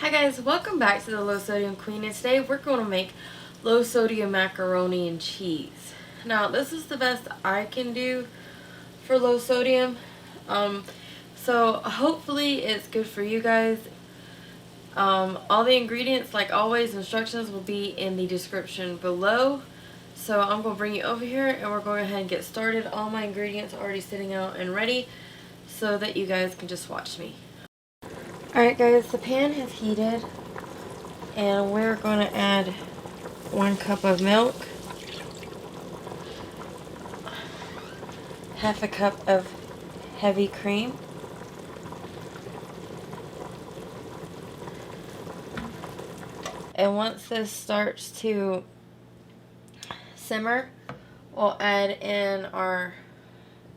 Hi guys, welcome back to the Low Sodium Queen, and today we're going to make low sodium macaroni and cheese. Now this is the best I can do for low sodium, so hopefully it's good for you guys. All the ingredients, like always, instructions will be in the description below. So I'm going to bring you over here and we're going to go ahead and get started. All my ingredients are already sitting out and ready so that you guys can just watch me. Alright guys, the pan has heated and we're going to add 1 cup of milk, half a cup of heavy cream, and once this starts to simmer, we'll add in our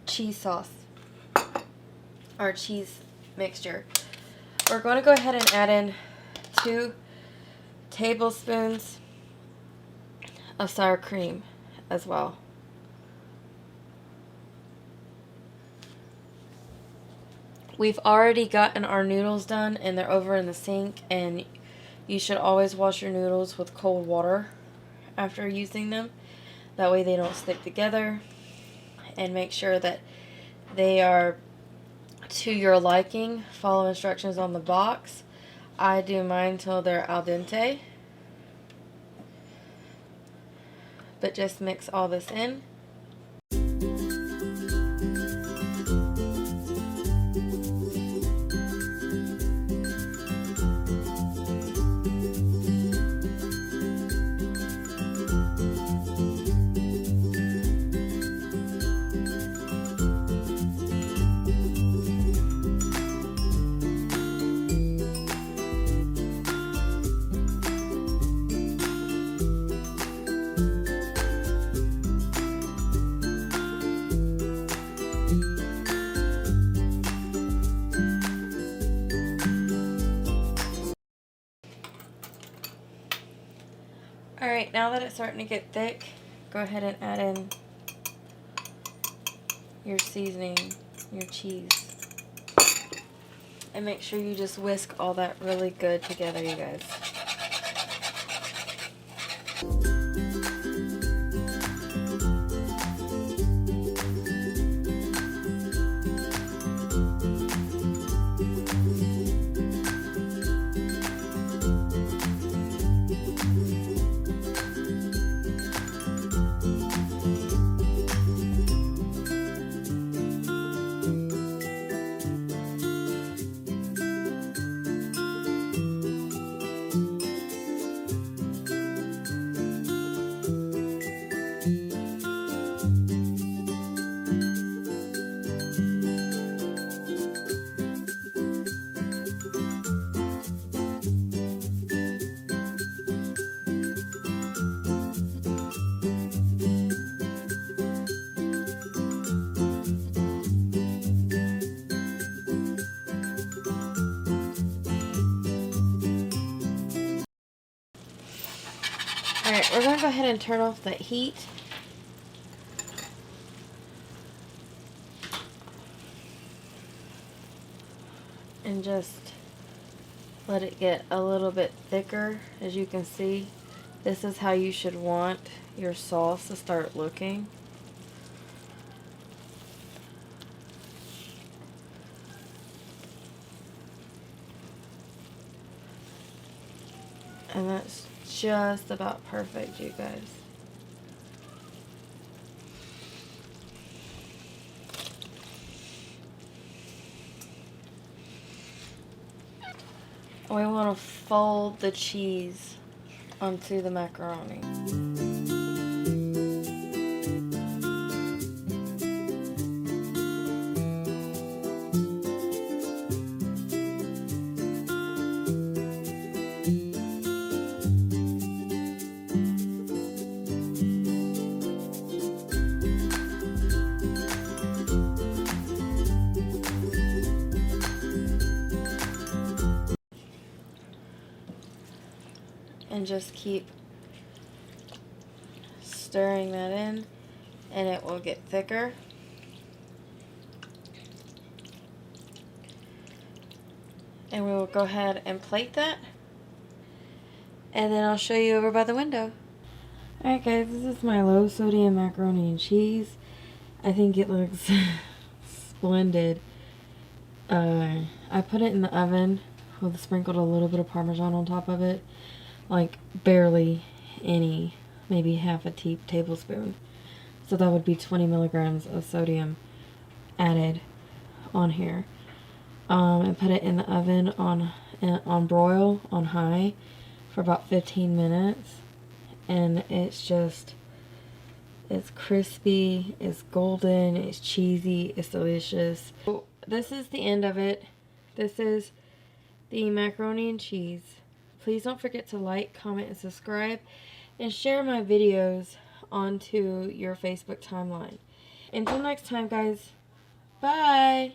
cheese sauce, our cheese mixture. We're going to go ahead and add in 2 tablespoons of sour cream as well. We've already gotten our noodles done and they're over in the sink, and you should always wash your noodles with cold water after using them. That way they don't stick together, and make sure that they are to your liking. Follow instructions on the box. I do mine till they're al dente. But just mix all this in. Alright, now that it's starting to get thick, go ahead and add in your seasoning, your cheese. And make sure you just whisk all that really good together, you guys. Alright, we're going to go ahead and turn off the heat. And just let it get a little bit thicker. As you can see, this is how you should want your sauce to start looking. And that's just about perfect, you guys. We want to fold the cheese onto the macaroni. And just keep stirring that in, and it will get thicker. And we will go ahead and plate that. And then I'll show you over by the window. Alright guys, this is my low sodium macaroni and cheese. I think it looks splendid. I put it in the oven with sprinkled a little bit of Parmesan on top of it. Like barely any, maybe half a tablespoon. So that would be 20 milligrams of sodium added on here. And put it in the oven on broil on high for about 15 minutes. And it's crispy, it's golden, it's cheesy, it's delicious. So this is the end of it. This is the macaroni and cheese. Please don't forget to like, comment, and subscribe, and share my videos onto your Facebook timeline. Until next time, guys, bye!